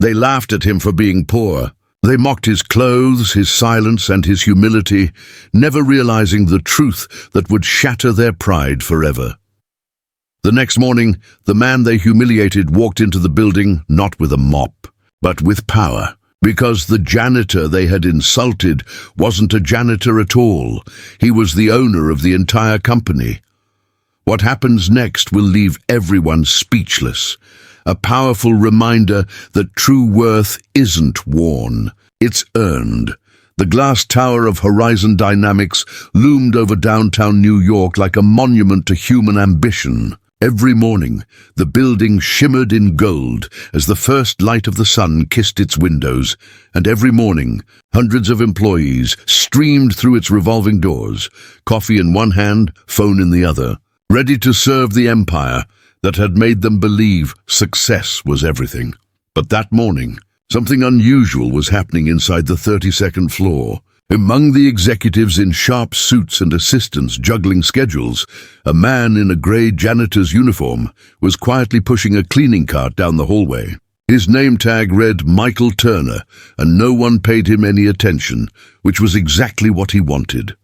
They laughed at him for being poor. They mocked his clothes, his silence, and his humility, never realizing the truth that would shatter their pride forever. The next morning, the man they humiliated walked into the building not with a mop, but with power, because the janitor they had insulted wasn't a janitor at all. He was the owner of the entire company. What happens next will leave everyone speechless. A powerful reminder that true worth isn't worn, it's earned. The glass tower of Horizon Dynamics loomed over downtown New York like a monument to human ambition. Every morning, the building shimmered in gold as the first light of the sun kissed its windows, and every morning, hundreds of employees streamed through its revolving doors, coffee in one hand, phone in the other, ready to serve the empire that had made them believe success was everything. But that morning, something unusual was happening inside the 32nd floor. Among the executives in sharp suits and assistants juggling schedules, a man in a grey janitor's uniform was quietly pushing a cleaning cart down the hallway. His name tag read Michael Turner, and no one paid him any attention, which was exactly what he wanted.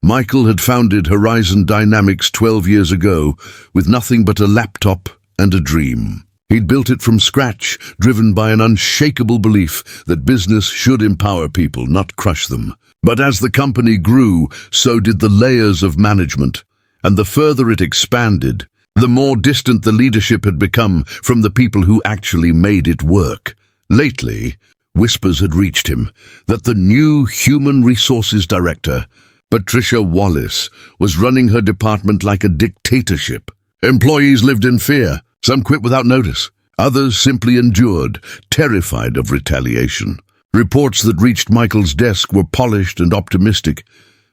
Michael had founded Horizon Dynamics 12 years ago with nothing but a laptop and a dream. He'd built it from scratch, driven by an unshakable belief that business should empower people, not crush them. But as the company grew, so did the layers of management, and the further it expanded, the more distant the leadership had become from the people who actually made it work. Lately, whispers had reached him that the new Human Resources Director, Patricia Wallace, was running her department like a dictatorship. Employees lived in fear. Some quit without notice. Others simply endured, terrified of retaliation. Reports that reached Michael's desk were polished and optimistic,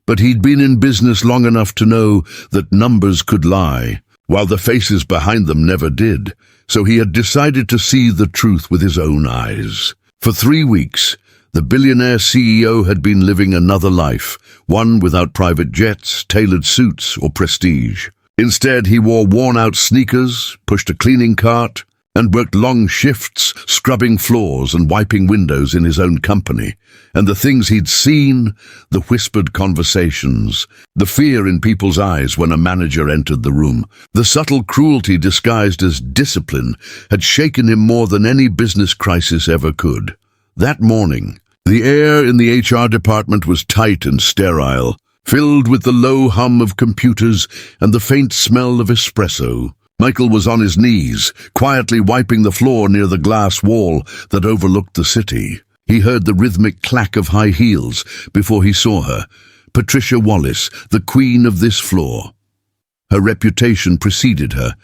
but he'd been in business long enough to know that numbers could lie, while the faces behind them never did. So he had decided to see the truth with his own eyes. For 3 weeks, the billionaire CEO had been living another life, one without private jets, tailored suits, or prestige. Instead, he wore worn-out sneakers, pushed a cleaning cart, and worked long shifts, scrubbing floors and wiping windows in his own company. And the things he'd seen, the whispered conversations, the fear in people's eyes when a manager entered the room, the subtle cruelty disguised as discipline, had shaken him more than any business crisis ever could. That morning, the air in the HR department was tight and sterile, filled with the low hum of computers and the faint smell of espresso. Michael was on his knees, quietly wiping the floor near the glass wall that overlooked the city. He heard the rhythmic clack of high heels before he saw her, Patricia Wallace, the queen of this floor. Her reputation preceded her.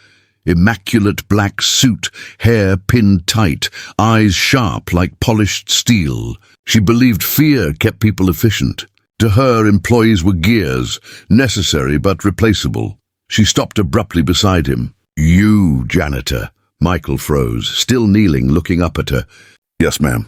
Immaculate black suit, hair pinned tight, eyes sharp like polished steel. She believed fear kept people efficient. To her, employees were gears, necessary but replaceable. She stopped abruptly beside him. "You, janitor." Michael froze, still kneeling, looking up at her. "Yes, ma'am."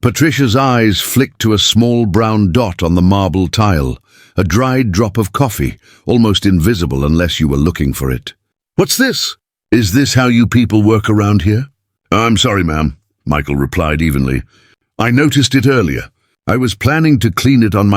Patricia's eyes flicked to a small brown dot on the marble tile, a dried drop of coffee, almost invisible unless you were looking for it. "What's this? Is this how you people work around here?" "I'm sorry, ma'am," Michael replied evenly. "I noticed it earlier. I was planning to clean it on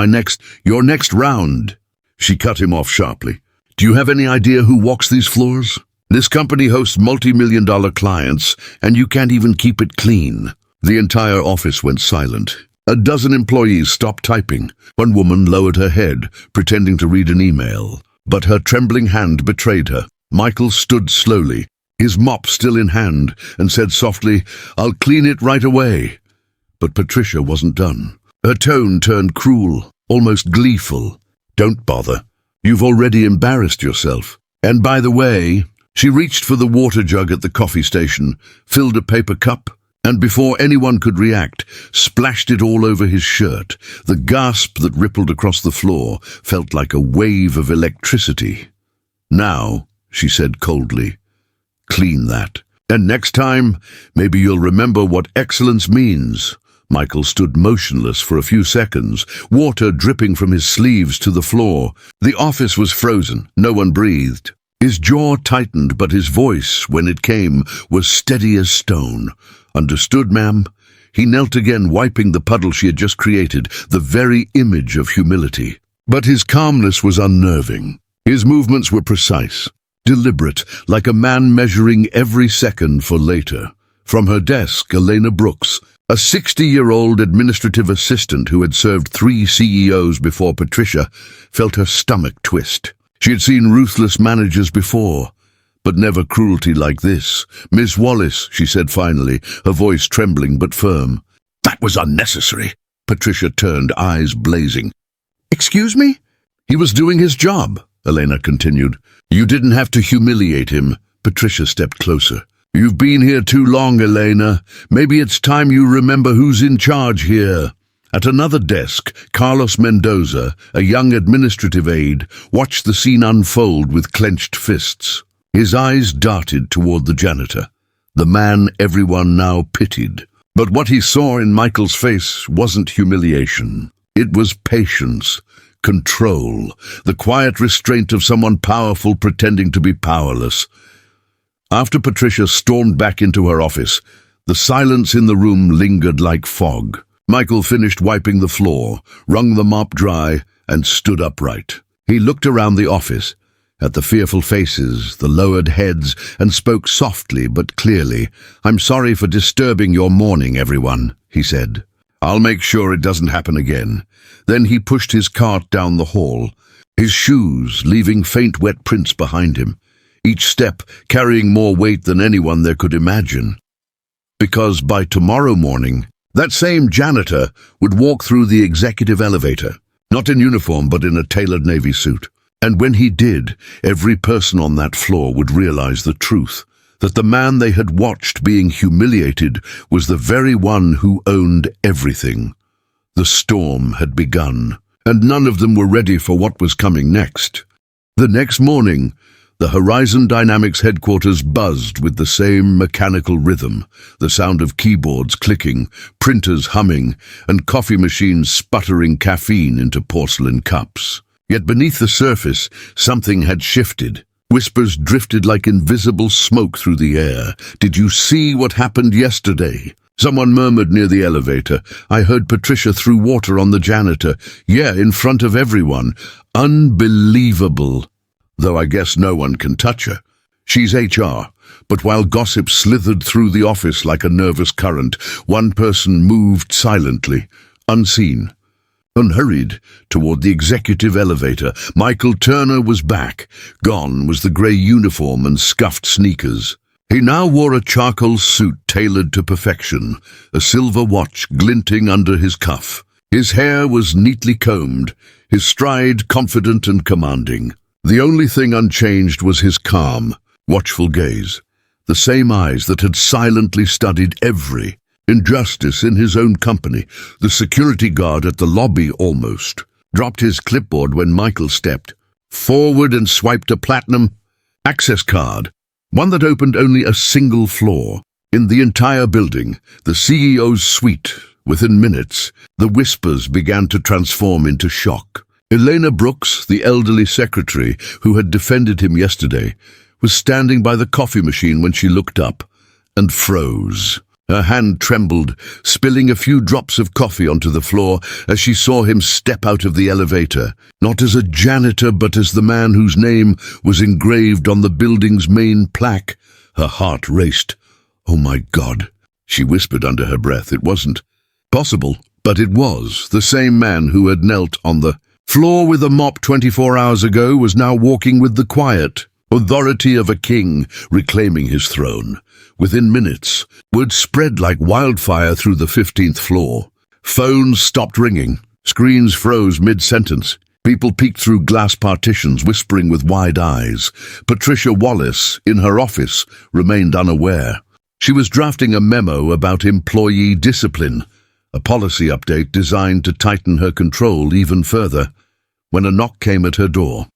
your next round." She cut him off sharply. "Do you have any idea who walks these floors? This company hosts multi-million-dollar clients, and you can't even keep it clean." The entire office went silent. A dozen employees stopped typing. One woman lowered her head, pretending to read an email. But her trembling hand betrayed her. Michael stood slowly, his mop still in hand, and said softly, "I'll clean it right away." But Patricia wasn't done. Her tone turned cruel, almost gleeful. "Don't bother. You've already embarrassed yourself. And by the way," she reached for the water jug at the coffee station, filled a paper cup, and before anyone could react, splashed it all over his shirt. The gasp that rippled across the floor felt like a wave of electricity. "Now," she said coldly, "clean that. And next time, maybe you'll remember what excellence means." Michael stood motionless for a few seconds, water dripping from his sleeves to the floor. The office was frozen. No one breathed. His jaw tightened, but his voice, when it came, was steady as stone. "Understood, ma'am." He knelt again, wiping the puddle she had just created, the very image of humility. But his calmness was unnerving. His movements were precise, deliberate, like a man measuring every second for later. From her desk, Elena Brooks, a 60-year-old administrative assistant who had served 3 CEOs before Patricia, felt her stomach twist. She had seen ruthless managers before, but never cruelty like this. "Miss Wallace," she said finally, her voice trembling but firm. "That was unnecessary." Patricia turned, eyes blazing. "Excuse me?" "He was doing his job," Elena continued. "You didn't have to humiliate him." Patricia stepped closer. "You've been here too long, Elena. Maybe it's time you remember who's in charge here." At another desk, Carlos Mendoza, a young administrative aide, watched the scene unfold with clenched fists. His eyes darted toward the janitor, the man everyone now pitied. But what he saw in Michael's face wasn't humiliation. It was patience, control, the quiet restraint of someone powerful pretending to be powerless. After Patricia stormed back into her office, the silence in the room lingered like fog. Michael finished wiping the floor, wrung the mop dry, and stood upright. He looked around the office, at the fearful faces, the lowered heads, and spoke softly but clearly. "I'm sorry for disturbing your morning, everyone," he said. "I'll make sure it doesn't happen again." Then he pushed his cart down the hall, his shoes leaving faint wet prints behind him, each step carrying more weight than anyone there could imagine. Because by tomorrow morning, that same janitor would walk through the executive elevator, not in uniform but in a tailored navy suit. And when he did, every person on that floor would realize the truth, that the man they had watched being humiliated was the very one who owned everything. The storm had begun, and none of them were ready for what was coming next. The next morning, the Horizon Dynamics headquarters buzzed with the same mechanical rhythm, the sound of keyboards clicking, printers humming, and coffee machines sputtering caffeine into porcelain cups. Yet beneath the surface, something had shifted. Whispers drifted like invisible smoke through the air. "Did you see what happened yesterday?" Someone murmured near the elevator. "I heard Patricia threw water on the janitor. Yeah, in front of everyone. Unbelievable. Though I guess no one can touch her. She's HR." But while gossip slithered through the office like a nervous current, one person moved silently, unseen, and hurried toward the executive elevator. Michael Turner was back. Gone was the grey uniform and scuffed sneakers. He now wore a charcoal suit tailored to perfection, a silver watch glinting under his cuff. His hair was neatly combed, his stride confident and commanding. The only thing unchanged was his calm, watchful gaze, the same eyes that had silently studied every injustice in his own company. The security guard at the lobby almost dropped his clipboard when Michael stepped forward and swiped a platinum access card, one that opened only a single floor. In the entire building, the CEO's suite, within minutes, the whispers began to transform into shock. Elena Brooks, the elderly secretary who had defended him yesterday, was standing by the coffee machine when she looked up and froze. Her hand trembled, spilling a few drops of coffee onto the floor as she saw him step out of the elevator, not as a janitor but as the man whose name was engraved on the building's main plaque. Her heart raced. "Oh my God," she whispered under her breath. It wasn't possible, but it was. The same man who had knelt on the floor with a mop 24 hours ago was now walking with the quiet authority of a king, reclaiming his throne. Within minutes, word spread like wildfire through the 15th floor. Phones stopped ringing. Screens froze mid-sentence. People peeked through glass partitions, whispering with wide eyes. Patricia Wallace, in her office, remained unaware. She was drafting a memo about employee discipline, a policy update designed to tighten her control even further, when a knock came at her door.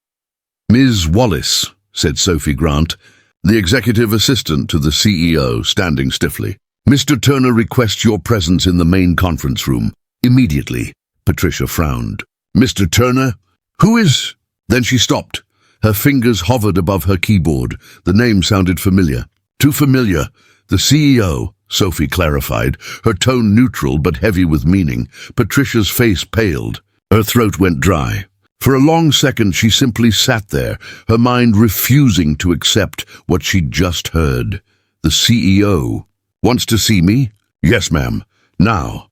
"Ms. Wallace," said Sophie Grant, the executive assistant to the CEO, standing stiffly. "Mr. Turner requests your presence in the main conference room. Immediately." Patricia frowned. "Mr. Turner? Who is—" Then she stopped, Her fingers hovered above her keyboard. The name sounded familiar. Too familiar. The CEO, Sophie clarified, her tone neutral but heavy with meaning. Patricia's face paled. Her throat went dry. For a long second she simply sat there, her mind refusing to accept what she'd just heard. The CEO wants to see me? Yes, ma'am. Now.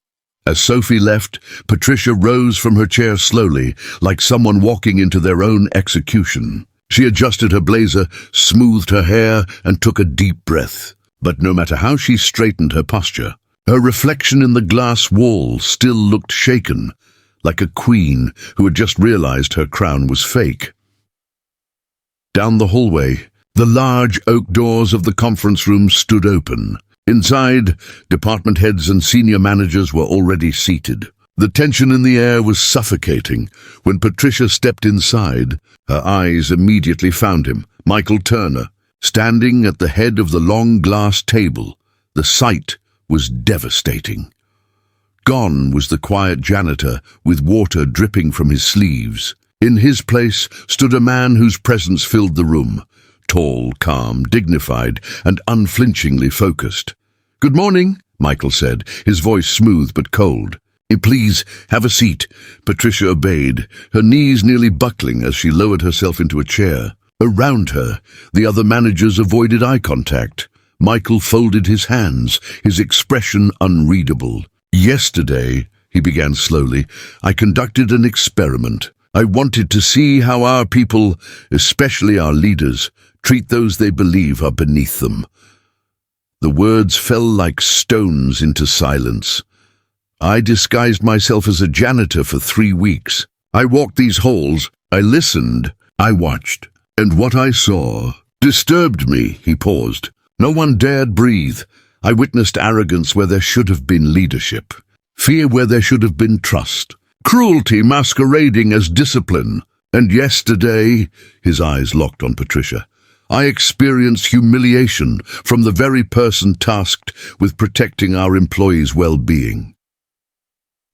As Sophie left, Patricia rose from her chair slowly, like someone walking into their own execution. She adjusted her blazer, smoothed her hair, and took a deep breath. But no matter how she straightened her posture, her reflection in the glass wall still looked shaken, like a queen who had just realized her crown was fake. Down the hallway, the large oak doors of the conference room stood open. Inside, department heads and senior managers were already seated. The tension in the air was suffocating. When Patricia stepped inside, her eyes immediately found him, Michael Turner, standing at the head of the long glass table. The sight was devastating. Gone was the quiet janitor, with water dripping from his sleeves. In his place stood a man whose presence filled the room, tall, calm, dignified, and unflinchingly focused. "Good morning," Michael said, his voice smooth but cold. "Please, have a seat." Patricia obeyed, her knees nearly buckling as she lowered herself into a chair. Around her, the other managers avoided eye contact. Michael folded his hands, his expression unreadable. "Yesterday," he began slowly, "I conducted an experiment. I wanted to see how our people, especially our leaders, treat those they believe are beneath them." The words fell like stones into silence. "I disguised myself as a janitor for 3 weeks. I walked these halls, I listened, I watched, and what I saw disturbed me." He paused. "No one dared breathe. I witnessed arrogance where there should have been leadership, fear where there should have been trust, cruelty masquerading as discipline. And yesterday," his eyes locked on Patricia, "I experienced humiliation from the very person tasked with protecting our employees' well-being."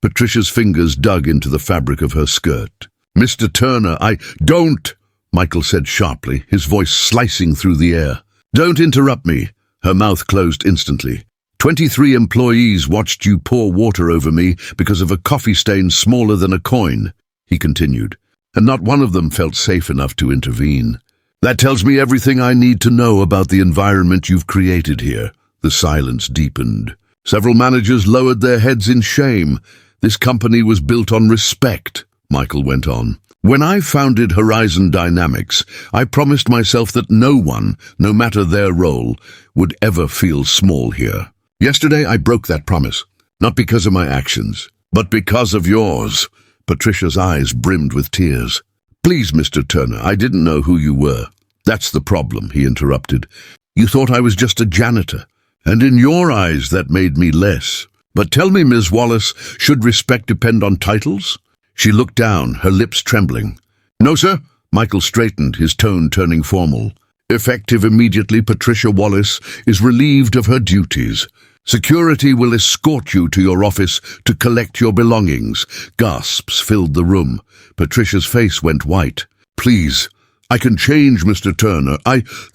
Patricia's fingers dug into the fabric of her skirt. "Mr. Turner, Don't!" Michael said sharply, his voice slicing through the air. "Don't interrupt me." Her mouth closed instantly. 23 employees watched you pour water over me because of a coffee stain smaller than a coin," he continued, "and not one of them felt safe enough to intervene. That tells me everything I need to know about the environment you've created here." The silence deepened. Several managers lowered their heads in shame. "This company was built on respect," Michael went on. "When I founded Horizon Dynamics, I promised myself that no one, no matter their role, would ever feel small here. Yesterday I broke that promise, not because of my actions, but because of yours." Patricia's eyes brimmed with tears. "Please, Mr. Turner, I didn't know who you were." "That's the problem," he interrupted. "You thought I was just a janitor, and in your eyes that made me less. But tell me, Ms. Wallace, should respect depend on titles?" She looked down, her lips trembling. "No, sir." Michael straightened, his tone turning formal. "Effective immediately, Patricia Wallace is relieved of her duties. Security will escort you to your office to collect your belongings." Gasps filled the room. Patricia's face went white. "Please, I can change, Mr. Turner.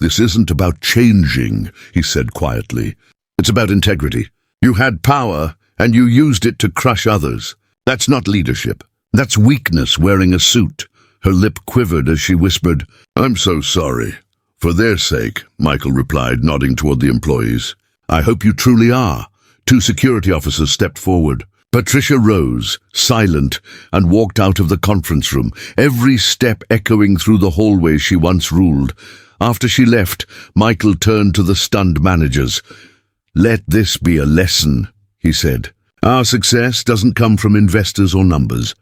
This isn't about changing," he said quietly. "It's about integrity. You had power, and you used it to crush others. That's not leadership. That's weakness wearing a suit." Her lip quivered as she whispered, "I'm so sorry." "For their sake," Michael replied, nodding toward the employees. "I hope you truly are." 2 security officers stepped forward. Patricia rose, silent, and walked out of the conference room, every step echoing through the hallway she once ruled. After she left, Michael turned to the stunned managers. "Let this be a lesson," he said. "Our success doesn't come from investors or numbers.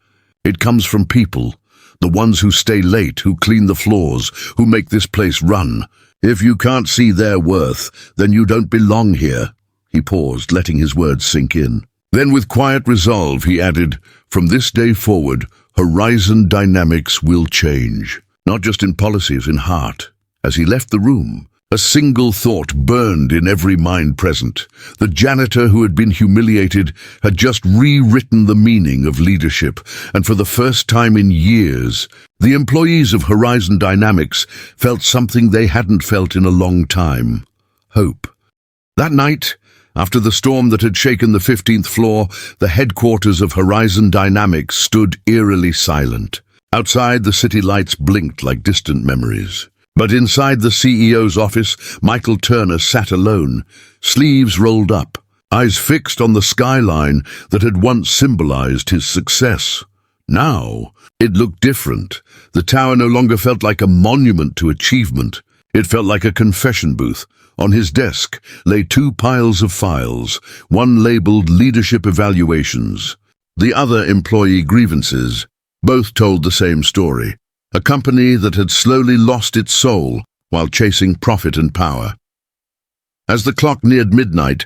It comes from people, the ones who stay late, who clean the floors, who make this place run. If you can't see their worth, then you don't belong here." He paused, letting his words sink in. Then with quiet resolve he added, "From this day forward, Horizon Dynamics will change, not just in policies, in heart." As he left the room, A single thought burned in every mind present. The janitor who had been humiliated had just rewritten the meaning of leadership, and for the first time in years, the employees of Horizon Dynamics felt something they hadn't felt in a long time: hope. That night, after the storm that had shaken the 15th floor, the headquarters of Horizon Dynamics stood eerily silent. Outside, the city lights blinked like distant memories. But inside the CEO's office, Michael Turner sat alone, sleeves rolled up, eyes fixed on the skyline that had once symbolized his success. Now, it looked different. The tower no longer felt like a monument to achievement. It felt like a confession booth. On his desk lay 2 piles of files, one labeled Leadership Evaluations, the other Employee Grievances. Both told the same story. A company that had slowly lost its soul while chasing profit and power. As the clock neared midnight,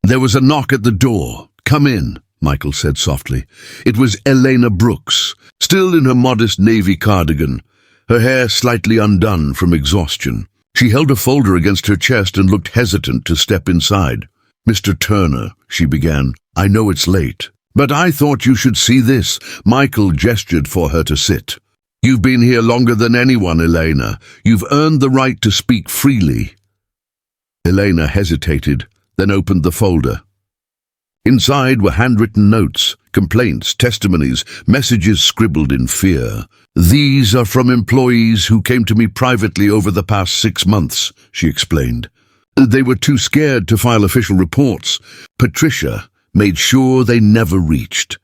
there was a knock at the door. "Come in," Michael said softly. It was Elena Brooks, still in her modest navy cardigan, her hair slightly undone from exhaustion. She held a folder against her chest and looked hesitant to step inside. "Mr. Turner," she began, "I know it's late, but I thought you should see this." Michael gestured for her to sit. "You've been here longer than anyone, Elena. You've earned the right to speak freely." Elena hesitated, then opened the folder. Inside were handwritten notes, complaints, testimonies, messages scribbled in fear. "These are from employees who came to me privately over the past 6 months," she explained. "They were too scared to file official reports. Patricia made sure they never reached."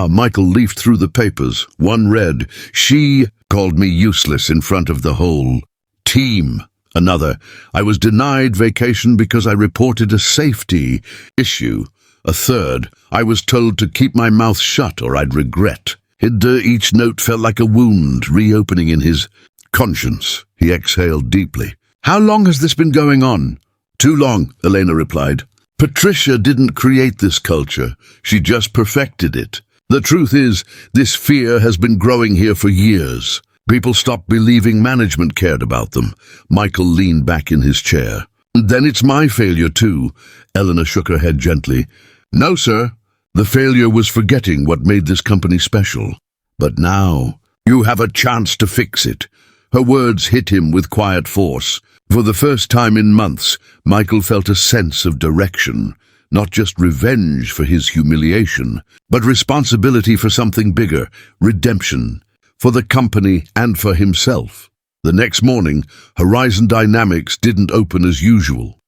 Michael leafed through the papers. One read, "She called me useless in front of the whole team." Another, "I was denied vacation because I reported a safety issue." A third, "I was told to keep my mouth shut or I'd regret." Each note felt like a wound reopening in his conscience. He exhaled deeply. "How long has this been going on?" "Too long," Elena replied. "Patricia didn't create this culture. She just perfected it. The truth is, this fear has been growing here for years. People stopped believing management cared about them." Michael leaned back in his chair. "Then it's my failure too." Eleanor shook her head gently. "No, sir. The failure was forgetting what made this company special. But now, you have a chance to fix it." Her words hit him with quiet force. For the first time in months, Michael felt a sense of direction, not just revenge for his humiliation, but responsibility for something bigger, redemption, for the company and for himself. The next morning, Horizon Dynamics didn't open as usual.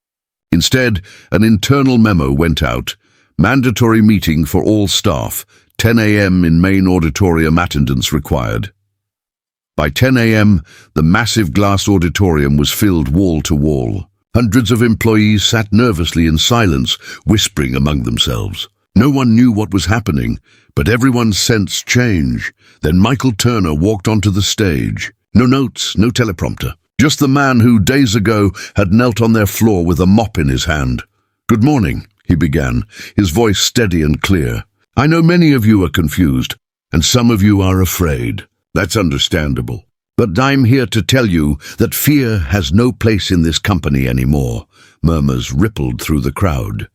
Instead, an internal memo went out: mandatory meeting for all staff, 10 a.m. in main auditorium, attendance required. By 10 a.m., the massive glass auditorium was filled wall to wall. Hundreds of employees sat nervously in silence, whispering among themselves. No one knew what was happening, but everyone sensed change. Then Michael Turner walked onto the stage. No notes, no teleprompter. Just the man who, days ago, had knelt on their floor with a mop in his hand. "Good morning," he began, his voice steady and clear. "I know many of you are confused, and some of you are afraid. That's understandable. But I'm here to tell you that fear has no place in this company anymore." Murmurs rippled through the crowd.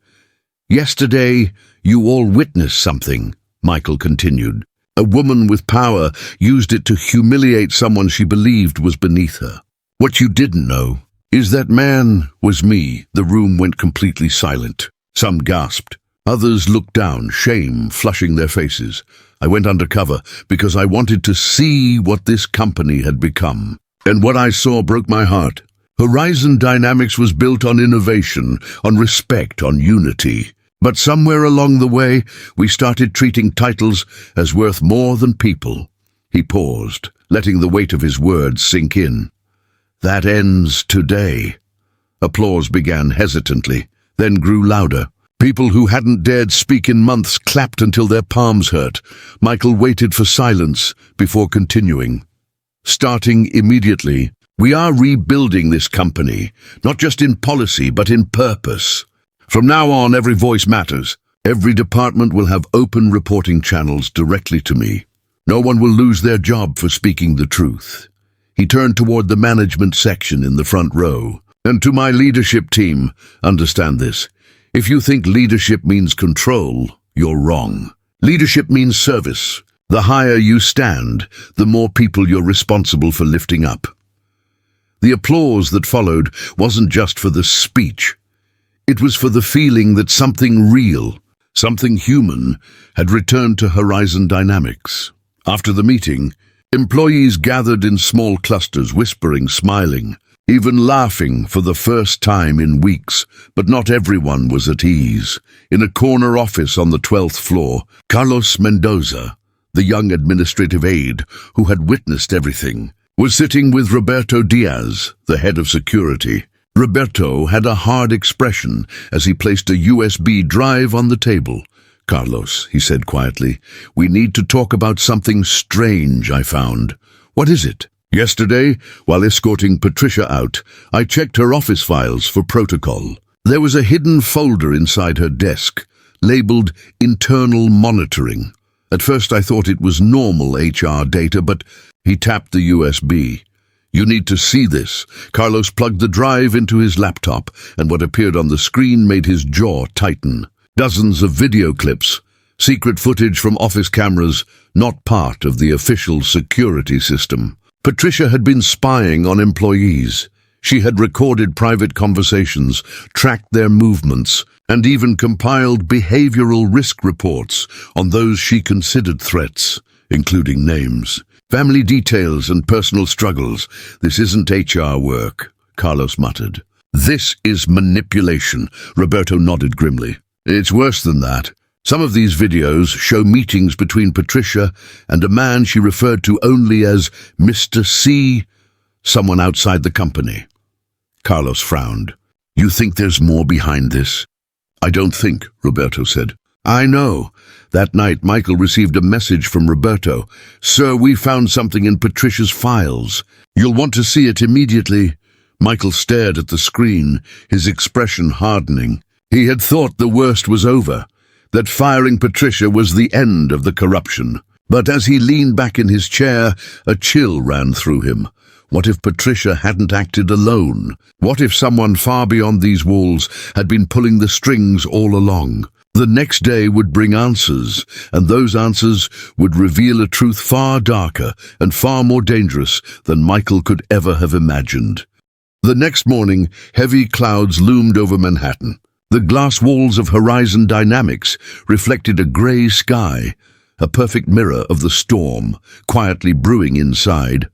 "Yesterday, you all witnessed something," Michael continued. "A woman with power used it to humiliate someone she believed was beneath her. What you didn't know is that man was me." The room went completely silent. Some gasped. Others looked down, shame flushing their faces. "I went undercover because I wanted to see what this company had become. And what I saw broke my heart. Horizon Dynamics was built on innovation, on respect, on unity. But somewhere along the way, we started treating titles as worth more than people." He paused, letting the weight of his words sink in. "That ends today." Applause began hesitantly, then grew louder. People who hadn't dared speak in months clapped until their palms hurt. Michael waited for silence before continuing. "Starting immediately, we are rebuilding this company, not just in policy but in purpose. From now on, every voice matters. Every department will have open reporting channels directly to me. No one will lose their job for speaking the truth." He turned toward the management section in the front row. And to my leadership team, understand this. If you think leadership means control, you're wrong. Leadership means service. The higher you stand, the more people you're responsible for lifting up. The applause that followed wasn't just for the speech. It was for the feeling that something real, something human, had returned to Horizon Dynamics. After the meeting, employees gathered in small clusters, whispering, smiling, even laughing for the first time in weeks, but not everyone was at ease. In a corner office on the 12th floor, Carlos Mendoza, the young administrative aide who had witnessed everything, was sitting with Roberto Diaz, the head of security. Roberto had a hard expression as he placed a USB drive on the table. "Carlos," he said quietly, "we need to talk about something strange I found." "What is it?" "Yesterday, while escorting Patricia out, I checked her office files for protocol. There was a hidden folder inside her desk, labeled Internal Monitoring. At first I thought it was normal HR data, but..." He tapped the USB. "You need to see this." Carlos plugged the drive into his laptop, and what appeared on the screen made his jaw tighten. Dozens of video clips, secret footage from office cameras, not part of the official security system. Patricia had been spying on employees. She had recorded private conversations, tracked their movements, and even compiled behavioral risk reports on those she considered threats, including names, family details, and personal struggles. "This isn't HR work," Carlos muttered. "This is manipulation," Roberto nodded grimly. "It's worse than that. Some of these videos show meetings between Patricia and a man she referred to only as Mr. C, someone outside the company." Carlos frowned. "You think there's more behind this?" "I don't think," Roberto said. "I know. That night, Michael received a message from Roberto. 'Sir, we found something in Patricia's files. You'll want to see it immediately.'" Michael stared at the screen, his expression hardening. He had thought the worst was over, that firing Patricia was the end of the corruption. But as he leaned back in his chair, a chill ran through him. What if Patricia hadn't acted alone? What if someone far beyond these walls had been pulling the strings all along? The next day would bring answers, and those answers would reveal a truth far darker and far more dangerous than Michael could ever have imagined. The next morning, heavy clouds loomed over Manhattan. The glass walls of Horizon Dynamics reflected a grey sky, a perfect mirror of the storm, quietly brewing inside.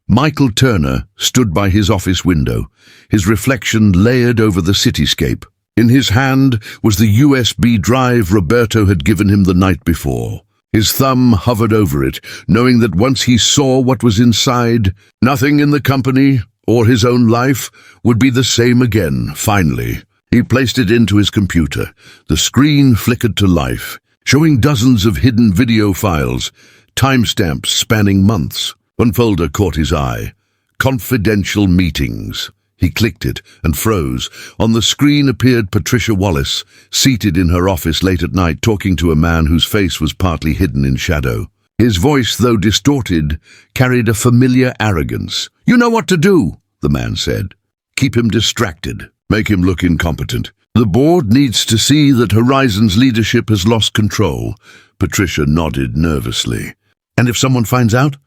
Michael Turner stood by his office window, his reflection layered over the cityscape. In his hand was the USB drive Roberto had given him the night before. His thumb hovered over it, knowing that once he saw what was inside, nothing in the company or his own life would be the same again, finally. He placed it into his computer. The screen flickered to life, showing dozens of hidden video files, timestamps spanning months. One folder caught his eye. Confidential meetings. He clicked it and froze. On the screen appeared Patricia Wallace, seated in her office late at night, talking to a man whose face was partly hidden in shadow. His voice, though distorted, carried a familiar arrogance. "You know what to do," the man said. "Keep him distracted. Make him look incompetent. The board needs to see that Horizon's leadership has lost control." Patricia nodded nervously. "And if someone finds out?"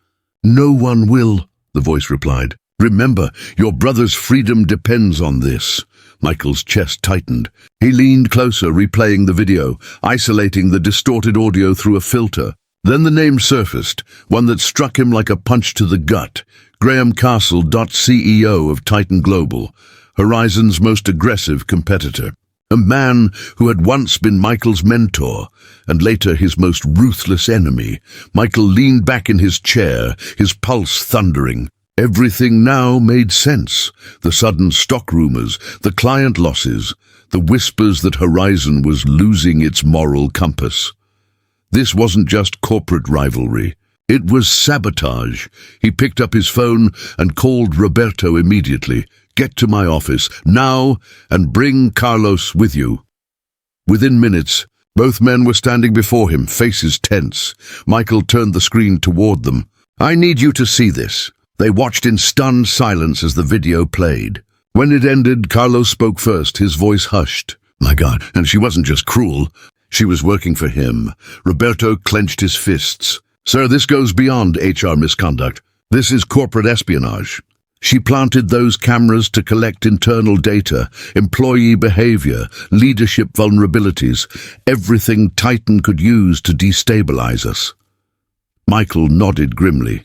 "No one will," the voice replied. "Remember, your brother's freedom depends on this." Michael's chest tightened. He leaned closer, replaying the video, isolating the distorted audio through a filter. Then the name surfaced, one that struck him like a punch to the gut. Graham Castle, CEO of Titan Global, Horizon's most aggressive competitor. A man who had once been Michael's mentor, and later his most ruthless enemy. Michael leaned back in his chair, his pulse thundering. Everything now made sense. The sudden stock rumors, the client losses, the whispers that Horizon was losing its moral compass. This wasn't just corporate rivalry. It was sabotage. He picked up his phone and called Roberto immediately. "Get to my office, now, and bring Carlos with you." Within minutes, both men were standing before him, faces tense. Michael turned the screen toward them. "I need you to see this." They watched in stunned silence as the video played. When it ended, Carlos spoke first, his voice hushed. My God, and she wasn't just cruel. She was working for him. Roberto clenched his fists. Sir, this goes beyond HR misconduct. This is corporate espionage. She planted those cameras to collect internal data, employee behavior, leadership vulnerabilities, everything Titan could use to destabilize us. Michael nodded grimly.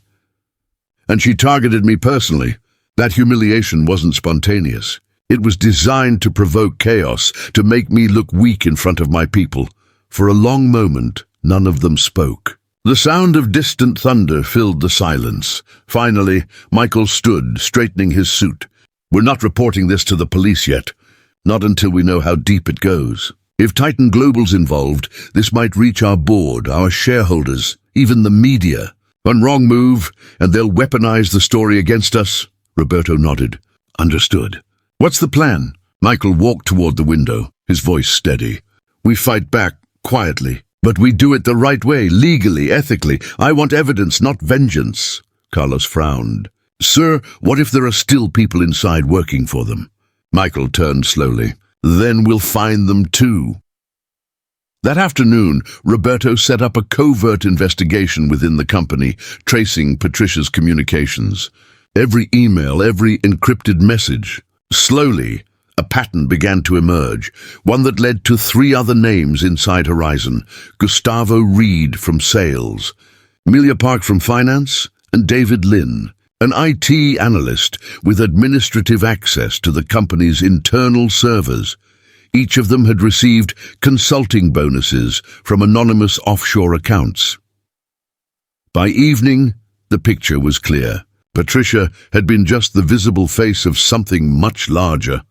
And she targeted me personally. That humiliation wasn't spontaneous. It was designed to provoke chaos, to make me look weak in front of my people. For a long moment, none of them spoke. The sound of distant thunder filled the silence. Finally, Michael stood, straightening his suit. We're not reporting this to the police yet. Not until we know how deep it goes. If Titan Global's involved, this might reach our board, our shareholders, even the media. One wrong move, and they'll weaponize the story against us. Roberto nodded. Understood. What's the plan? Michael walked toward the window, his voice steady. We fight back, quietly. But we do it the right way, legally, ethically. I want evidence, not vengeance. Carlos frowned. Sir, what if there are still people inside working for them? Michael turned slowly. Then we'll find them too. That afternoon, Roberto set up a covert investigation within the company, tracing Patricia's communications. Every email, every encrypted message. Slowly, a pattern began to emerge, one that led to 3 other names inside Horizon: Gustavo Reed from sales, Amelia Park from finance, and David Lynn, an IT analyst with administrative access to the company's internal servers. Each of them had received consulting bonuses from anonymous offshore accounts. By evening, the picture was clear. Patricia had been just the visible face of something much larger.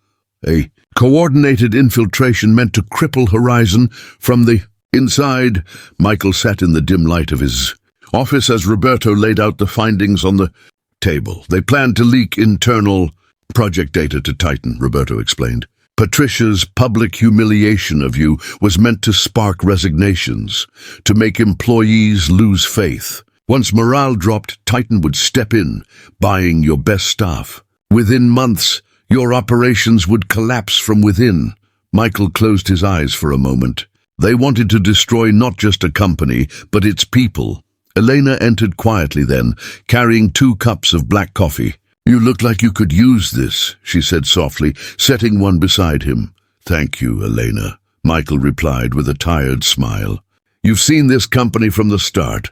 A coordinated infiltration meant to cripple Horizon from the inside. Michael sat in the dim light of his office as Roberto laid out the findings on the table. They planned to leak internal project data to Titan, Roberto explained. Patricia's public humiliation of you was meant to spark resignations, to make employees lose faith. Once morale dropped, Titan would step in, buying your best staff. Within months, your operations would collapse from within. Michael closed his eyes for a moment. They wanted to destroy not just a company, but its people. Elena entered quietly then, carrying 2 cups of black coffee. You look like you could use this, she said softly, setting one beside him. Thank you, Elena, Michael replied with a tired smile. You've seen this company from the start.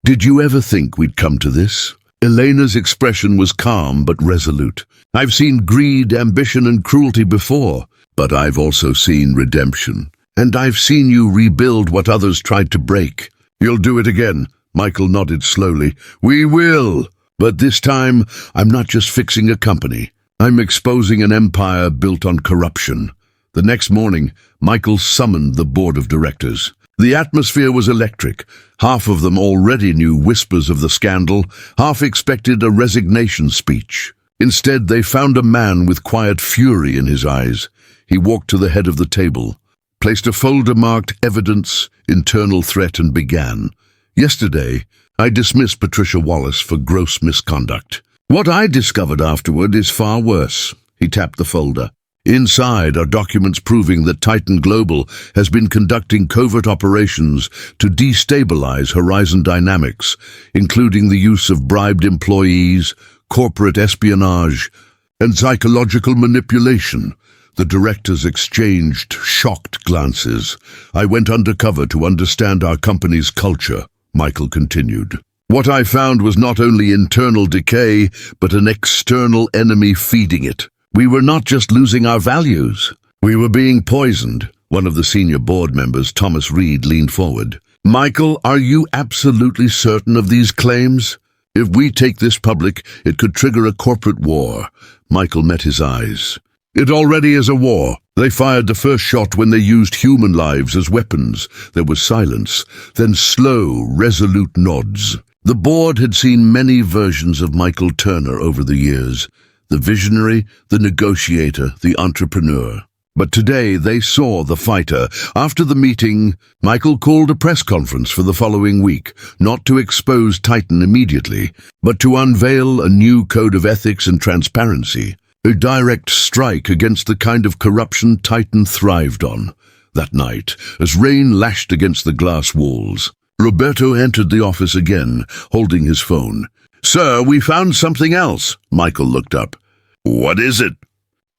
Did you ever think we'd come to this? Elena's expression was calm but resolute. I've seen greed, ambition, and cruelty before, but I've also seen redemption. And I've seen you rebuild what others tried to break. You'll do it again, Michael nodded slowly. We will. But this time, I'm not just fixing a company. I'm exposing an empire built on corruption. The next morning, Michael summoned the board of directors. The atmosphere was electric. Half of them already knew whispers of the scandal, half expected a resignation speech. Instead, they found a man with quiet fury in his eyes. He walked to the head of the table, placed a folder marked Evidence, Internal Threat, and began. Yesterday, I dismissed Patricia Wallace for gross misconduct. What I discovered afterward is far worse. He tapped the folder. Inside are documents proving that Titan Global has been conducting covert operations to destabilize Horizon Dynamics, including the use of bribed employees, corporate espionage, and psychological manipulation. The directors exchanged shocked glances. I went undercover to understand our company's culture, Michael continued. What I found was not only internal decay, but an external enemy feeding it. We were not just losing our values. We were being poisoned. One of the senior board members, Thomas Reed, leaned forward. Michael, are you absolutely certain of these claims? If we take this public, it could trigger a corporate war. Michael met his eyes. It already is a war. They fired the first shot when they used human lives as weapons. There was silence, then slow, resolute nods. The board had seen many versions of Michael Turner over the years. The visionary, the negotiator, the entrepreneur. But today they saw the fighter. After the meeting, Michael called a press conference for the following week, not to expose Titan immediately, but to unveil a new code of ethics and transparency. a direct strike against the kind of corruption Titan thrived on. That night, as rain lashed against the glass walls, Roberto entered the office again, holding his phone. "Sir, we found something else." Michael looked up. "What is it?"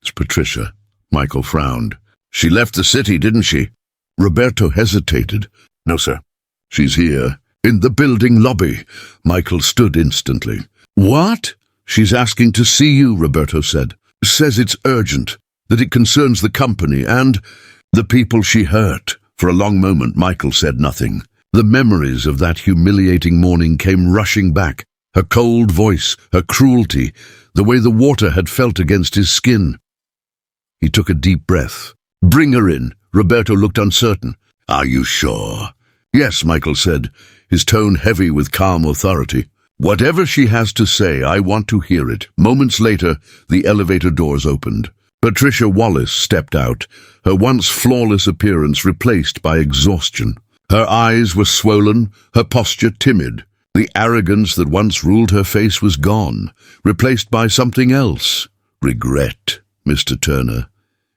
"It's Patricia." Michael frowned. "She left the city, didn't she?" Roberto hesitated. "No, sir." "She's here, in the building lobby." Michael stood instantly. "What?" "She's asking to see you," Roberto said. "Says it's urgent, that it concerns the company and the people she hurt." For a long moment, Michael said nothing. The memories of that humiliating morning came rushing back. Her cold voice, her cruelty, the way the water had felt against his skin. He took a deep breath. "Bring her in." Roberto looked uncertain. "Are you sure?" "Yes," Michael said, his tone heavy with calm authority. "Whatever she has to say, I want to hear it." Moments later, the elevator doors opened. Patricia Wallace stepped out, her once flawless appearance replaced by exhaustion. Her eyes were swollen, her posture timid. The arrogance that once ruled her face was gone, replaced by something else. "Regret, Mr. Turner,"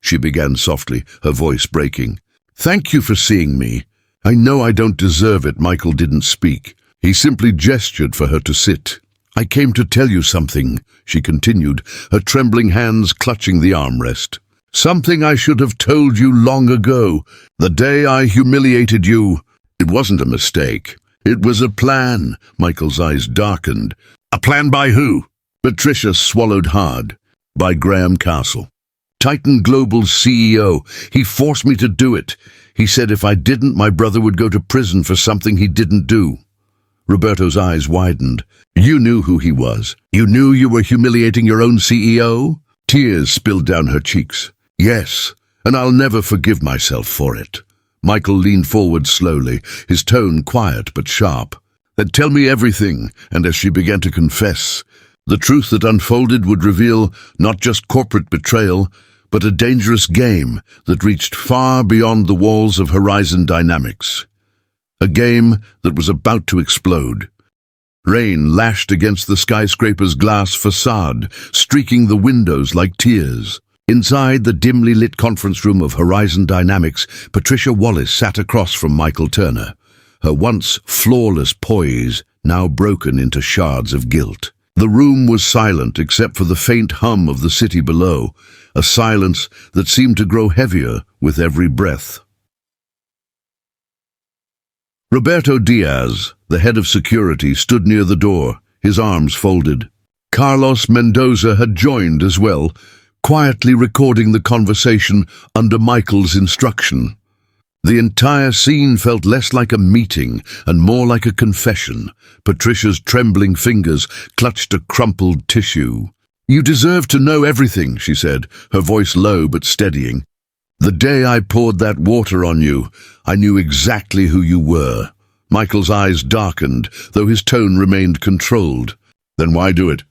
she began softly, her voice breaking. "Thank you for seeing me. I know I don't deserve it." Michael didn't speak. He simply gestured for her to sit. "I came to tell you something," she continued, her trembling hands clutching the armrest. "Something I should have told you long ago. The day I humiliated you, it wasn't a mistake. It was a plan." Michael's eyes darkened. "A plan by who?" Patricia swallowed hard. "By Graham Castle, Titan Global's CEO. He forced me to do it. He said if I didn't, my brother would go to prison for something he didn't do." Roberto's eyes widened. "You knew who he was. You knew you were humiliating your own CEO?" Tears spilled down her cheeks. "Yes, and I'll never forgive myself for it." Michael leaned forward slowly, his tone quiet but sharp. "Then tell me everything." And as she began to confess, the truth that unfolded would reveal not just corporate betrayal, but a dangerous game that reached far beyond the walls of Horizon Dynamics. A game that was about to explode. Rain lashed against the skyscraper's glass facade, streaking the windows like tears. Inside the dimly lit conference room of Horizon Dynamics, Patricia Wallace sat across from Michael Turner, her once flawless poise now broken into shards of guilt. The room was silent except for the faint hum of the city below, a silence that seemed to grow heavier with every breath. Roberto Diaz, the head of security, stood near the door, his arms folded. Carlos Mendoza had joined as well, quietly recording the conversation under Michael's instruction. The entire scene felt less like a meeting and more like a confession. Patricia's trembling fingers clutched a crumpled tissue. "You deserve to know everything," she said, her voice low but steadying. "The day I poured that water on you, I knew exactly who you were." Michael's eyes darkened, though his tone remained controlled. "Then why do it?"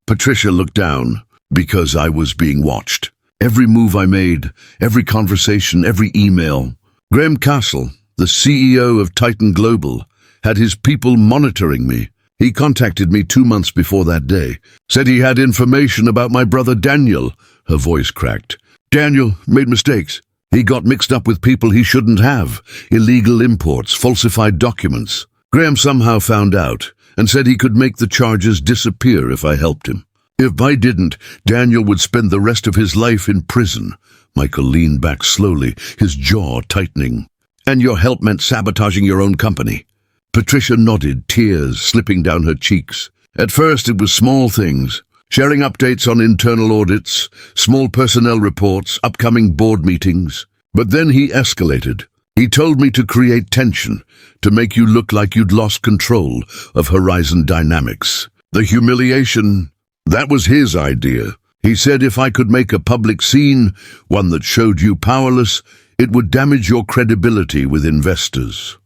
Patricia looked down. "Because I was being watched. Every move I made, every conversation, every email. Graham Castle, the CEO of Titan Global, had his people monitoring me. He contacted me 2 months before that day, said he had information about my brother Daniel." Her voice cracked. "Daniel made mistakes. He got mixed up with people he shouldn't have, illegal imports, falsified documents. Graham somehow found out and said he could make the charges disappear if I helped him. If I didn't, Daniel would spend the rest of his life in prison." Michael leaned back slowly, his jaw tightening. "And your help meant sabotaging your own company?" Patricia nodded, tears slipping down her cheeks. "At first it was small things. Sharing updates on internal audits, small personnel reports, upcoming board meetings. But then he escalated. He told me to create tension, to make you look like you'd lost control of Horizon Dynamics. The humiliation, that was his idea. He said if I could make a public scene, one that showed you powerless, it would damage your credibility with investors."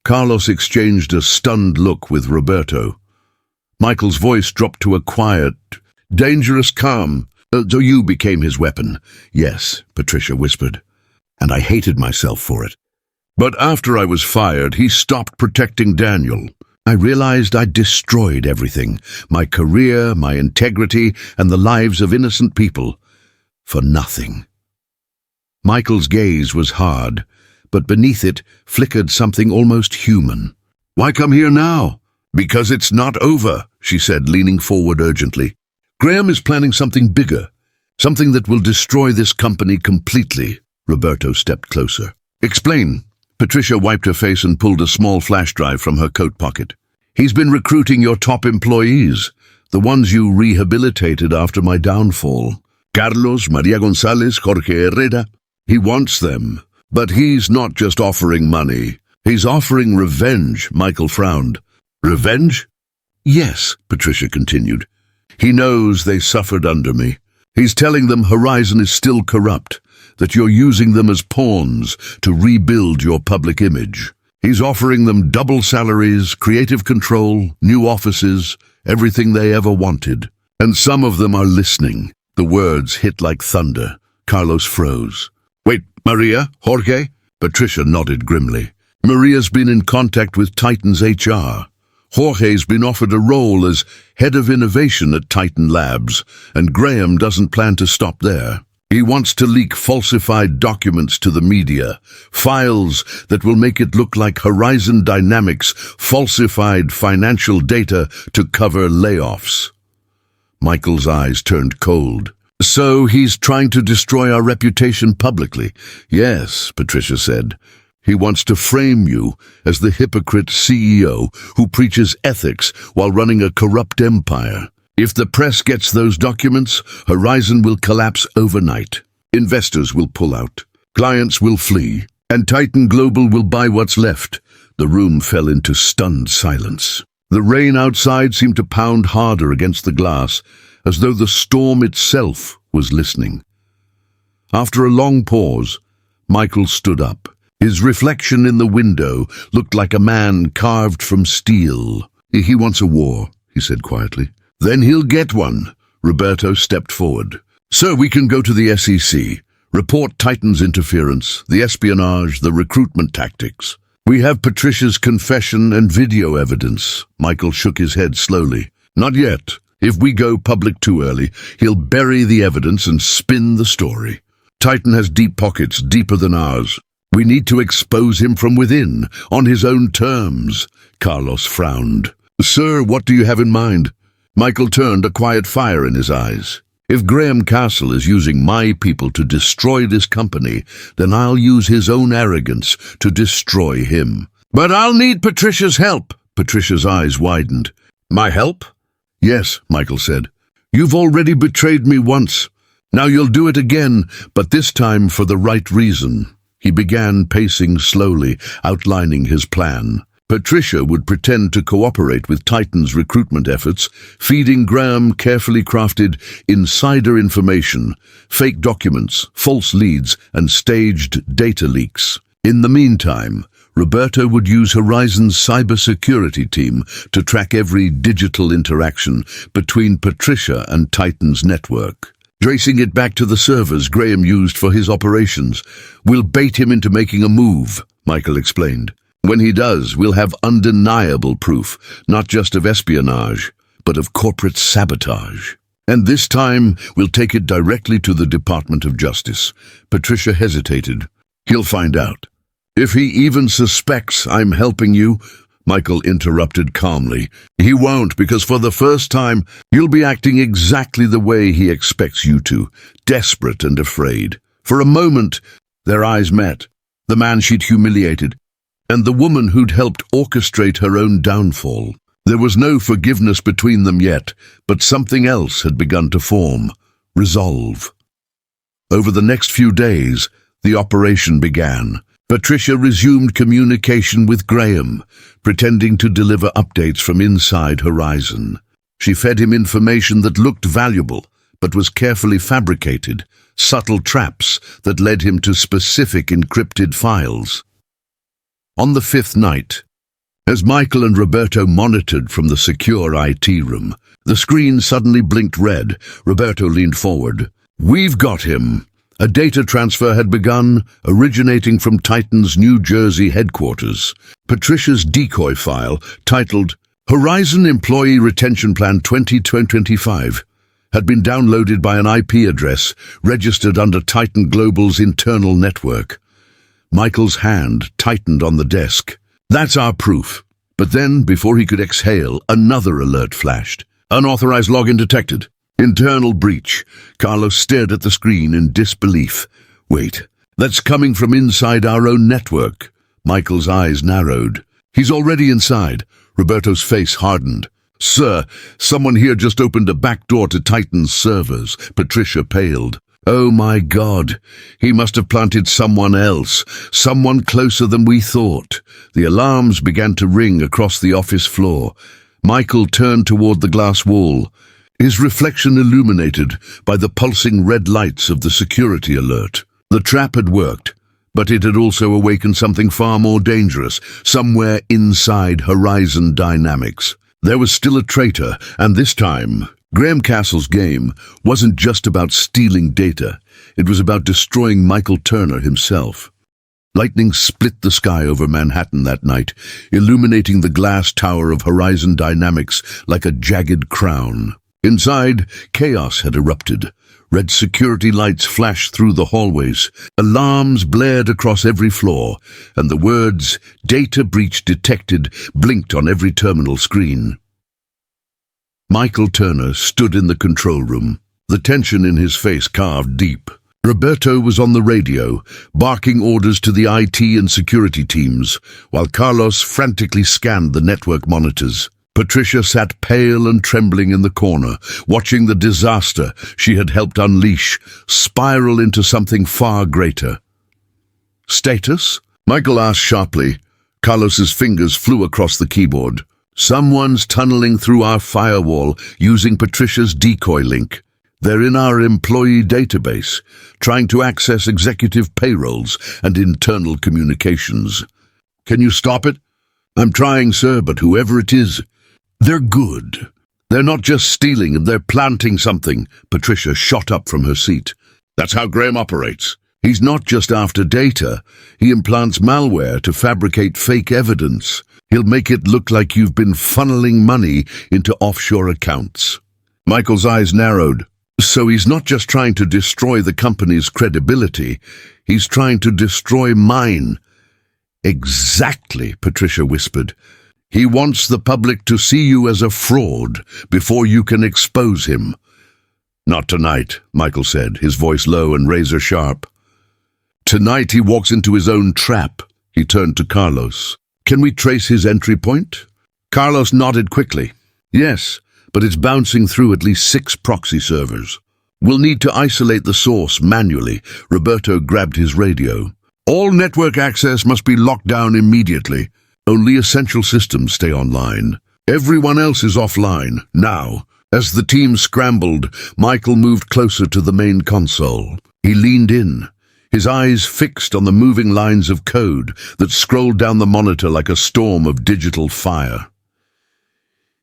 Carlos exchanged a stunned look with Roberto. Michael's voice dropped to a quiet, dangerous calm. "So you became his weapon?" "Yes," Patricia whispered, "and I hated myself for it. But after I was fired, he stopped protecting Daniel. I realized I'd destroyed everything, my career, my integrity, and the lives of innocent people, for nothing. Michael's gaze was hard, but beneath it flickered something almost human. "Why come here now?" "Because it's not over," she said, leaning forward urgently. "Graham is planning something bigger, something that will destroy this company completely." Roberto stepped closer. "Explain." Patricia wiped her face and pulled a small flash drive from her coat pocket. "He's been recruiting your top employees, the ones you rehabilitated after my downfall. Carlos, Maria Gonzalez, Jorge Herrera. He wants them. But he's not just offering money. He's offering revenge." Michael frowned. "Revenge?" "Yes," Patricia continued. "He knows they suffered under me. He's telling them Horizon is still corrupt, that you're using them as pawns to rebuild your public image. He's offering them double salaries, creative control, new offices, everything they ever wanted. And some of them are listening." The words hit like thunder. Carlos froze. "Wait, Maria? Jorge?" Patricia nodded grimly. "Maria's been in contact with Titan's HR. Jorge's been offered a role as head of innovation at Titan Labs, and Graham doesn't plan to stop there. He wants to leak falsified documents to the media, files that will make it look like Horizon Dynamics falsified financial data to cover layoffs." Michael's eyes turned cold. "So he's trying to destroy our reputation publicly?" "Yes," Patricia said. "He wants to frame you as the hypocrite CEO who preaches ethics while running a corrupt empire. If the press gets those documents, Horizon will collapse overnight. Investors will pull out. Clients will flee. And Titan Global will buy what's left." The room fell into stunned silence. The rain outside seemed to pound harder against the glass, as though the storm itself was listening. After a long pause, Michael stood up. His reflection in the window looked like a man carved from steel. "He wants a war," he said quietly. "Then he'll get one." Roberto stepped forward. "Sir, we can go to the SEC. Report Titan's interference, the espionage, the recruitment tactics. We have Patricia's confession and video evidence." Michael shook his head slowly. "Not yet. If we go public too early, he'll bury the evidence and spin the story. Titan has deep pockets, deeper than ours. We need to expose him from within, on his own terms." Carlos frowned. "Sir, what do you have in mind?" Michael turned, a quiet fire in his eyes. "If Graham Castle is using my people to destroy this company, then I'll use his own arrogance to destroy him." "But I'll need Patricia's help." Patricia's eyes widened. "My help?" "Yes," Michael said. "You've already betrayed me once. Now you'll do it again, but this time for the right reason." He began pacing slowly, outlining his plan. Patricia would pretend to cooperate with Titan's recruitment efforts, feeding Graham carefully crafted insider information, fake documents, false leads, and staged data leaks. In the meantime, Roberto would use Horizon's cybersecurity team to track every digital interaction between Patricia and Titan's network, tracing it back to the servers Graham used for his operations. "We'll bait him into making a move," Michael explained. "When he does, we'll have undeniable proof, not just of espionage, but of corporate sabotage. And this time, we'll take it directly to the Department of Justice." Patricia hesitated. "He'll find out." "If he even suspects I'm helping you," Michael interrupted calmly, "he won't, because for the first time, you'll be acting exactly the way he expects you to, desperate and afraid." For a moment, their eyes met. The man she'd humiliated, and the woman who'd helped orchestrate her own downfall. There was no forgiveness between them yet, but something else had begun to form. Resolve. Over the next few days, the operation began. Patricia resumed communication with Graham, pretending to deliver updates from inside Horizon. She fed him information that looked valuable, but was carefully fabricated, subtle traps that led him to specific encrypted files. On the fifth night, as Michael and Roberto monitored from the secure IT room, the screen suddenly blinked red. Roberto leaned forward. "We've got him." A data transfer had begun, originating from Titan's New Jersey headquarters. Patricia's decoy file, titled Horizon Employee Retention Plan 2025, had been downloaded by an IP address registered under Titan Global's internal network. Michael's hand tightened on the desk. That's our proof. But then, before he could exhale, another alert flashed. Unauthorized login detected. Internal breach. Carlos stared at the screen in disbelief. Wait, that's coming from inside our own network. Michael's eyes narrowed. He's already inside. Roberto's face hardened. Sir, someone here just opened a back door to Titan's servers. Patricia paled. Oh my God, he must have planted someone else, someone closer than we thought. The alarms began to ring across the office floor. Michael turned toward the glass wall, his reflection illuminated by the pulsing red lights of the security alert. The trap had worked, but it had also awakened something far more dangerous, somewhere inside Horizon Dynamics. There was still a traitor, and this time, Graham Castle's game wasn't just about stealing data. It was about destroying Michael Turner himself. Lightning split the sky over Manhattan that night, illuminating the glass tower of Horizon Dynamics like a jagged crown. Inside, chaos had erupted. Red security lights flashed through the hallways. Alarms blared across every floor, and the words, "Data breach detected," blinked on every terminal screen. Michael Turner stood in the control room, the tension in his face carved deep. Roberto was on the radio, barking orders to the IT and security teams, while Carlos frantically scanned the network monitors. Patricia sat pale and trembling in the corner, watching the disaster she had helped unleash spiral into something far greater. Status? Michael asked sharply. Carlos's fingers flew across the keyboard. Someone's tunneling through our firewall using Patricia's decoy link. They're in our employee database, trying to access executive payrolls and internal communications. Can you stop it? I'm trying, sir, but whoever it is, they're good. They're not just stealing, they're planting something. Patricia shot up from her seat. That's how Graham operates. He's not just after data. He implants malware to fabricate fake evidence. He'll make it look like you've been funneling money into offshore accounts. Michael's eyes narrowed. So he's not just trying to destroy the company's credibility. He's trying to destroy mine. Exactly, Patricia whispered. He wants the public to see you as a fraud before you can expose him. Not tonight, Michael said, his voice low and razor-sharp. Tonight he walks into his own trap. He turned to Carlos. Can we trace his entry point? Carlos nodded quickly. Yes, but it's bouncing through at least 6 proxy servers. We'll need to isolate the source manually. Roberto grabbed his radio. All network access must be locked down immediately. Only essential systems stay online. Everyone else is offline, now. As the team scrambled, Michael moved closer to the main console. He leaned in, his eyes fixed on the moving lines of code that scrolled down the monitor like a storm of digital fire.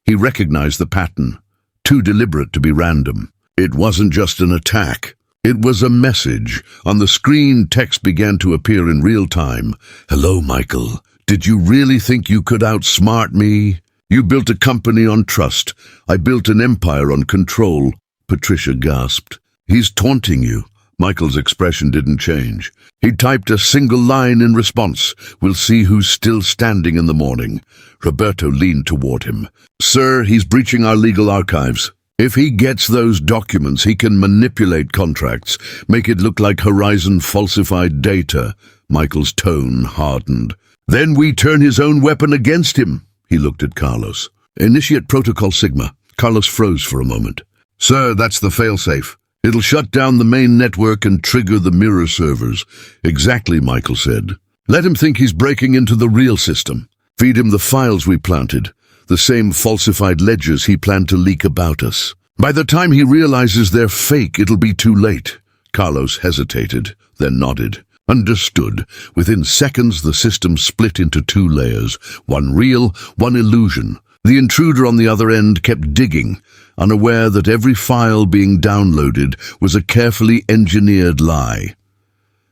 He recognized the pattern, too deliberate to be random. It wasn't just an attack. It was a message. On the screen, text began to appear in real time. Hello, Michael. Did you really think you could outsmart me? You built a company on trust. I built an empire on control. Patricia gasped. He's taunting you. Michael's expression didn't change. He typed a single line in response. We'll see who's still standing in the morning. Roberto leaned toward him. Sir, he's breaching our legal archives. If he gets those documents, he can manipulate contracts, make it look like Horizon falsified data. Michael's tone hardened. Then we turn his own weapon against him. He looked at Carlos. Initiate Protocol Sigma. Carlos froze for a moment. Sir, that's the failsafe. It'll shut down the main network and trigger the mirror servers. Exactly, Michael said. Let him think he's breaking into the real system. Feed him the files we planted, the same falsified ledgers he planned to leak about us. By the time he realizes they're fake, it'll be too late. Carlos hesitated, then nodded. Understood. Within seconds, the system split into 2 layers, one real, one illusion. The intruder on the other end kept digging, unaware that every file being downloaded was a carefully engineered lie.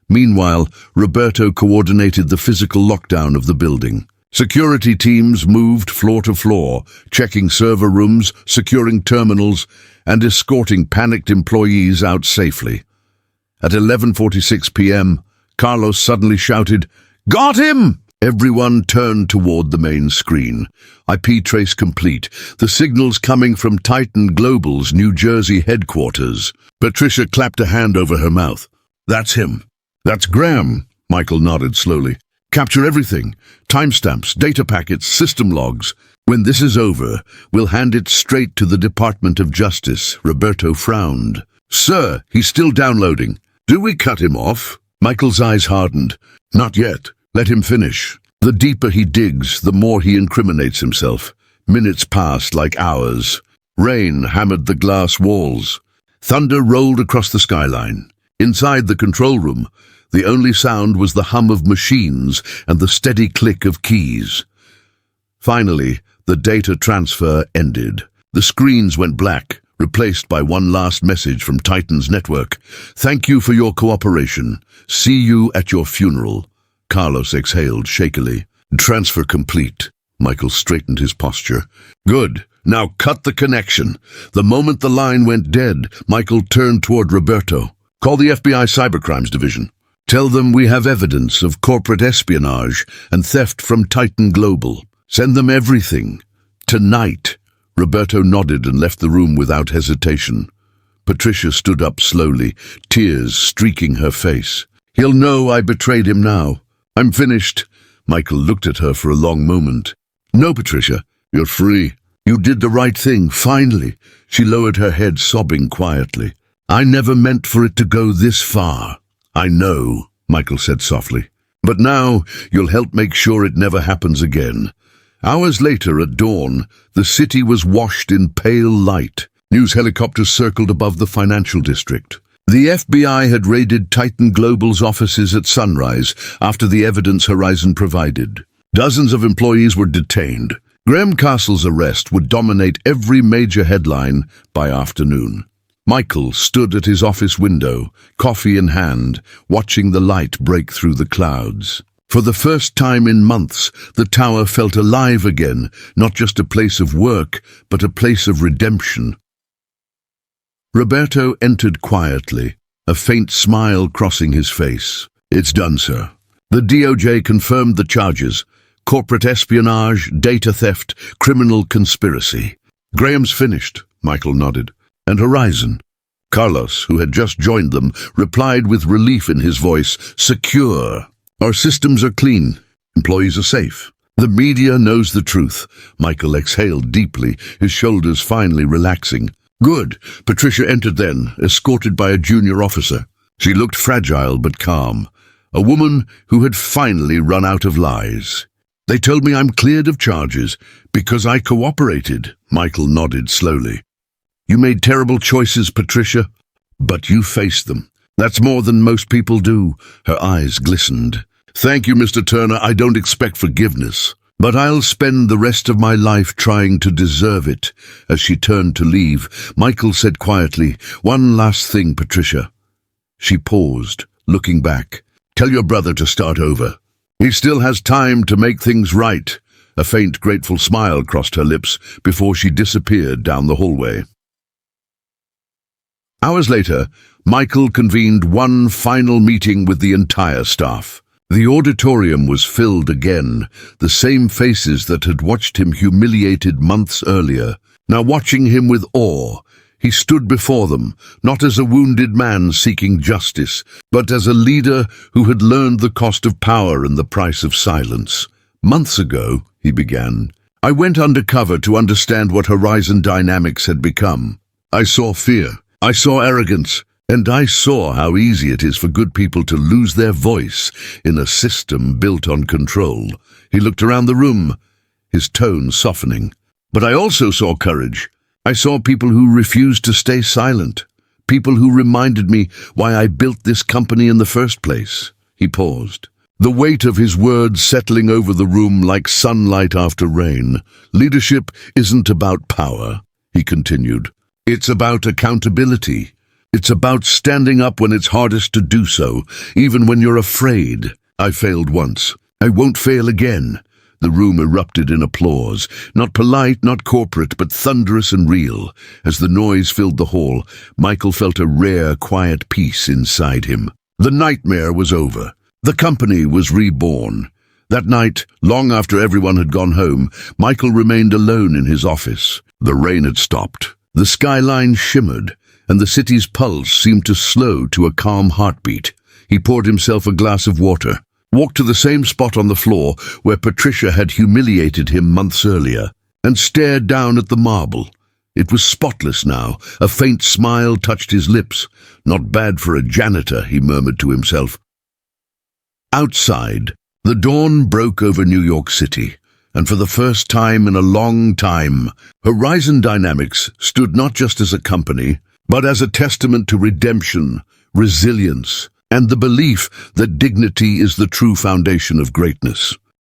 Meanwhile, Roberto coordinated the physical lockdown of the building. Security teams moved floor to floor, checking server rooms, securing terminals, and escorting panicked employees out safely. At 11:46 p.m., Carlos suddenly shouted, "Got him!" Everyone turned toward the main screen. IP trace complete. The signals coming from Titan Global's New Jersey headquarters. Patricia clapped a hand over her mouth. "That's him." "That's Graham," Michael nodded slowly. "Capture everything. Timestamps, data packets, system logs. When this is over, we'll hand it straight to the Department of Justice." Roberto frowned. "Sir, he's still downloading. Do we cut him off?" Michael's eyes hardened. "Not yet. Let him finish. The deeper he digs, the more he incriminates himself." Minutes passed like hours. Rain hammered the glass walls. Thunder rolled across the skyline. Inside the control room, the only sound was the hum of machines and the steady click of keys. Finally, the data transfer ended. The screens went black, replaced by one last message from Titan's network. "Thank you for your cooperation. See you at your funeral." Carlos exhaled shakily. "Transfer complete." Michael straightened his posture. "Good. Now cut the connection." The moment the line went dead, Michael turned toward Roberto. "Call the FBI Cybercrimes Division. Tell them we have evidence of corporate espionage and theft from Titan Global. Send them everything. Tonight." Roberto nodded and left the room without hesitation. Patricia stood up slowly, tears streaking her face. "He'll know I betrayed him now. I'm finished." Michael looked at her for a long moment. "No, Patricia, you're free. You did the right thing, finally." She lowered her head, sobbing quietly. "I never meant for it to go this far." "I know," Michael said softly. "But now you'll help make sure it never happens again." Hours later, at dawn, the city was washed in pale light. News helicopters circled above the financial district. The FBI had raided Titan Global's offices at sunrise after the evidence Horizon provided. Dozens of employees were detained. Graham Castle's arrest would dominate every major headline by afternoon. Michael stood at his office window, coffee in hand, watching the light break through the clouds. For the first time in months, the tower felt alive again, not just a place of work, but a place of redemption. Roberto entered quietly, a faint smile crossing his face. "It's done, sir. The DOJ confirmed the charges: corporate espionage, data theft, criminal conspiracy." "Graham's finished," Michael nodded. "And Horizon?" Carlos, who had just joined them, replied with relief in his voice, "Secure. Our systems are clean. Employees are safe. The media knows the truth." Michael exhaled deeply, his shoulders finally relaxing. "Good." Patricia entered then, escorted by a junior officer. She looked fragile but calm, a woman who had finally run out of lies. "They told me I'm cleared of charges because I cooperated." Michael nodded slowly. "You made terrible choices, Patricia, but you faced them. That's more than most people do." Her eyes glistened. "Thank you, Mr. Turner. I don't expect forgiveness, but I'll spend the rest of my life trying to deserve it." As she turned to leave, Michael said quietly, "One last thing, Patricia." She paused, looking back. "Tell your brother to start over. He still has time to make things right." A faint, grateful smile crossed her lips before she disappeared down the hallway. Hours later, Michael convened one final meeting with the entire staff. The auditorium was filled again, the same faces that had watched him humiliated months earlier. Now watching him with awe, he stood before them, not as a wounded man seeking justice, but as a leader who had learned the cost of power and the price of silence. "Months ago," he began, "I went undercover to understand what Horizon Dynamics had become. I saw fear, I saw arrogance, and I saw how easy it is for good people to lose their voice in a system built on control." He looked around the room, his tone softening. "But I also saw courage. I saw people who refused to stay silent, people who reminded me why I built this company in the first place." He paused. the weight of his words settling over the room like sunlight after rain. "Leadership isn't about power," he continued. "It's about accountability. It's about standing up when it's hardest to do so, even when you're afraid. I failed once. I won't fail again." The room erupted in applause, not polite, not corporate, but thunderous and real. As the noise filled the hall, Michael felt a rare, quiet peace inside him. The nightmare was over. The company was reborn. That night, long after everyone had gone home, Michael remained alone in his office. The rain had stopped. The skyline shimmered, and the city's pulse seemed to slow to a calm heartbeat. He poured himself a glass of water, walked to the same spot on the floor where Patricia had humiliated him months earlier, and stared down at the marble. It was spotless now. A faint smile touched his lips. "Not bad for a janitor," he murmured to himself. Outside, the dawn broke over New York City, and for the first time in a long time, Horizon Dynamics stood not just as a company, but as a testament to redemption, resilience, and the belief that dignity is the true foundation of greatness.